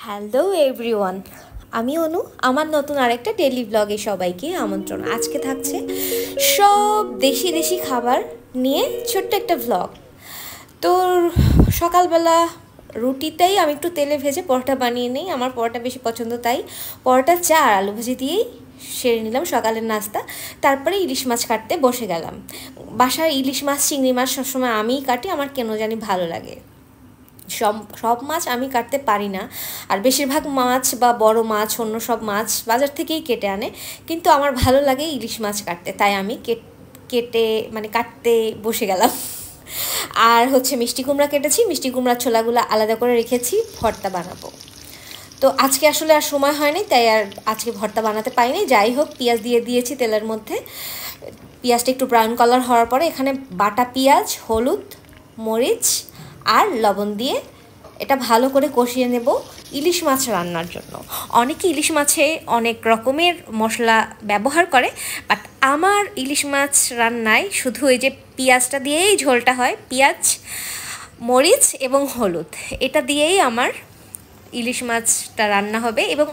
Hello everyone, আমি অনু। আমার নতুন আরেকটা ডেইলি ব্লগে সবাইকে আমন্ত্রণ। আজকে থাকছে সব দেশি দেশি খাবার নিয়ে ছোট্ট একটা ব্লগ। তো সকালবেলা রুটিতেই আমি একটু তেলে ভেজে পরোটা বানিয়ে নিই, আমার পরোটা বেশি পছন্দ, তাই পরোটা চা আর আলু ভাজি দিয়েই সেরে নিলাম সকালের নাস্তা। তারপরে ইলিশ মাছ কাটতে বসে গেলাম। বাসায় ইলিশ মাছ চিংড়ি মাছ সবসময় আমিই কাটি, আমার কেন জানি ভালো লাগে। সব সব মাছ আমি কাটতে পারি না, আর বেশিরভাগ মাছ বা বড় মাছ অন্য সব মাছ বাজার থেকেই কেটে আনে, কিন্তু আমার ভালো লাগে ইলিশ মাছ কাটতে, তাই আমি কেটে কাটতে বসে গেলাম। আর মিষ্টি কুমড়া কেটেছি, মিষ্টি কুমড়ার ছোলাগুলো আলাদা করে রেখেছি, ভর্তা বানাবো। তো আজকে আসলে আর সময় হয়নি, তাই আর আজকে ভর্তা বানাতে পারিনি। যাই হোক, পেঁয়াজ দিয়ে দিয়েছি তেলের মধ্যে। পেঁয়াজটা একটু ব্রাউন কালার হওয়ার পরে এখানে বাটা পেঁয়াজ, হলুদ, মরিচ আর লবণ দিয়ে এটা ভালো করে কষিয়ে নেব ইলিশ মাছ রান্নার জন্য। অনেকে ইলিশ মাছে অনেক রকমের মশলা ব্যবহার করে, বাট আমার ইলিশ মাছ রান্নায় শুধু এই যে পেঁয়াজটা দিয়েই ঝোলটা হয়, পেঁয়াজ, মরিচ এবং হলুদ, এটা দিয়েই আমার ইলিশ মাছটা রান্না হবে। এবং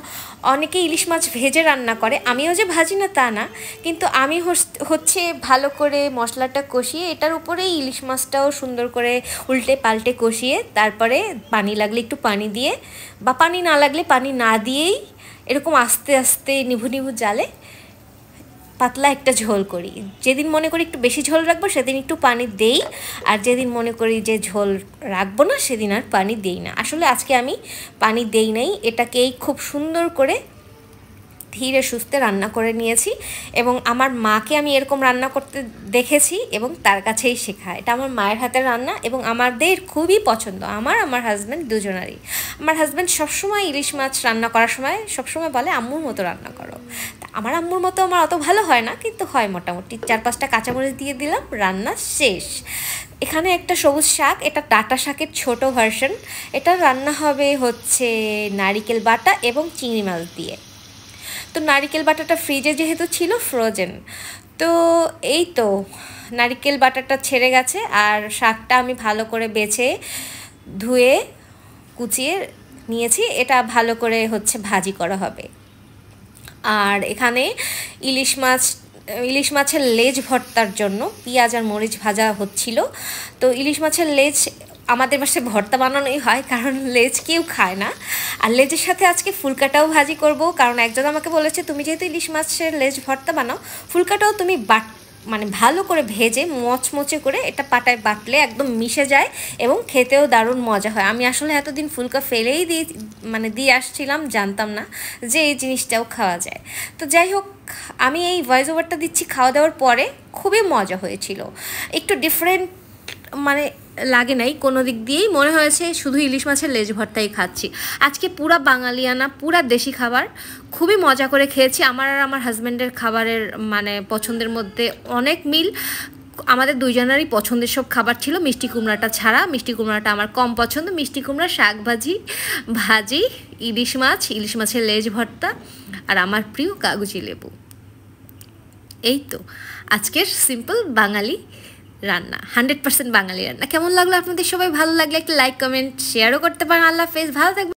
অনেকে ইলিশ মাছ ভেজে রান্না করে, আমিও যে ভাজি না তা না, কিন্তু আমি ভালো করে মশলাটা কষিয়ে এটার উপরেই ইলিশ মাছটাও সুন্দর করে উল্টে পাল্টে কষিয়ে তারপরে পানি লাগলে একটু পানি দিয়ে, বা পানি না লাগলে পানি না দিয়েই এরকম আস্তে আস্তে নিভু নিভু জালে পাতলা একটা ঝোল করি। যেদিন মনে করি একটু বেশি ঝোল রাখবো সেদিন একটু পানি দেই, আর যেদিন মনে করি যে ঝোল রাখবো না সেদিন আর পানি দেই না। আসলে আজকে আমি পানি দেই নাই, এটাকেই খুব সুন্দর করে ধীরে সুস্থে রান্না করে নিয়েছি। এবং আমার মাকে আমি এরকম রান্না করতে দেখেছি এবং তার কাছেই শেখা। এটা আমার মায়ের হাতের রান্না এবং আমাদের খুবই পছন্দ, আমার হাজব্যান্ড দুজনারই। আমার হাজব্যান্ড সবসময় ইলিশ মাছ রান্না করার সময় সবসময় বলে আম্মুর মতো রান্না করো। তা আমার আম্মুর মতো আমার অত ভালো হয় না, কিন্তু হয় মোটামুটি। 4-5টা কাঁচামরিচ দিয়ে দিলাম, রান্না শেষ। এখানে একটা সবুজ শাক, এটা ডাঁটা শাকের ছোট ভার্সন। এটা রান্না হবে নারিকেল বাটা এবং চিংড়ি মাছ দিয়ে। তো নারিকেল বাটাটা ফ্রিজে যেহেতু ছিল, ফ্রোজেন, তো এই তো নারিকেল বাটাটা ছেড়ে গেছে। আর শাকটা আমি ভালো করে বেছে ধুয়ে কুচিয়ে নিয়েছি, এটা ভালো করে ভাজি করা হবে। আর এখানে ইলিশ মাছের লেজ ভর্তার জন্য পেঁয়াজ আর মরিচ ভাজা হচ্ছিল। তো ইলিশ মাছের লেজ আমাদের বাসায় ভর্তা বানানোই হয়, কারণ লেজ কেউ খায় না। আর লেজের সাথে আজকে ফুলকাটাও ভাজি করব, কারণ একজন আমাকে বলেছে তুমি যেহেতু ইলিশ মাছের লেজ ভর্তা বানাও, ফুলকাটাও তুমি ভালো করে ভেজে মচমচে করে এটা পাটায় বাটলে একদম মিশে যায় এবং খেতেও দারুণ মজা হয়। আমি আসলে এতদিন ফুলকা ফেলেই দিয়ে আসছিলাম, জানতাম না যে এই জিনিসটাও খাওয়া যায়। তো যাই হোক, আমি এই ভয়েস ওভারটা দিচ্ছি খাওয়া দাওয়ার পরে, খুবই মজা হয়েছিল। একটু ডিফারেন্ট লাগে নাই কোনো দিক দিয়েই, মনে হয়েছে শুধু ইলিশ মাছের লেজ ভর্তাই খাচ্ছি। আজকে পুরা বাঙালিয়ানা, পুরা দেশি খাবার, খুবই মজা করে খেয়েছি। আমার আর আমার হাজব্যান্ডের খাবারের পছন্দের মধ্যে অনেক মিল। আমাদের দুইজনেরই পছন্দের সব খাবার ছিল, মিষ্টি কুমড়াটা ছাড়া। মিষ্টি কুমড়াটা আমার কম পছন্দ। মিষ্টি কুমড়া, শাক ভাজি, ইলিশ মাছের লেজ ভর্তা, আর আমার প্রিয় কাগজি লেবু। এই তো আজকের সিম্পল বাঙালি রান্না, 100% বাঙালি রান্না। কেমন লাগলো আপনাদের? সবাই ভালো লাগলে একটা লাইক, কমেন্ট, শেয়ারও করতে পারেন। আল্লাহ হাফেজ, ভালো থাকবেন।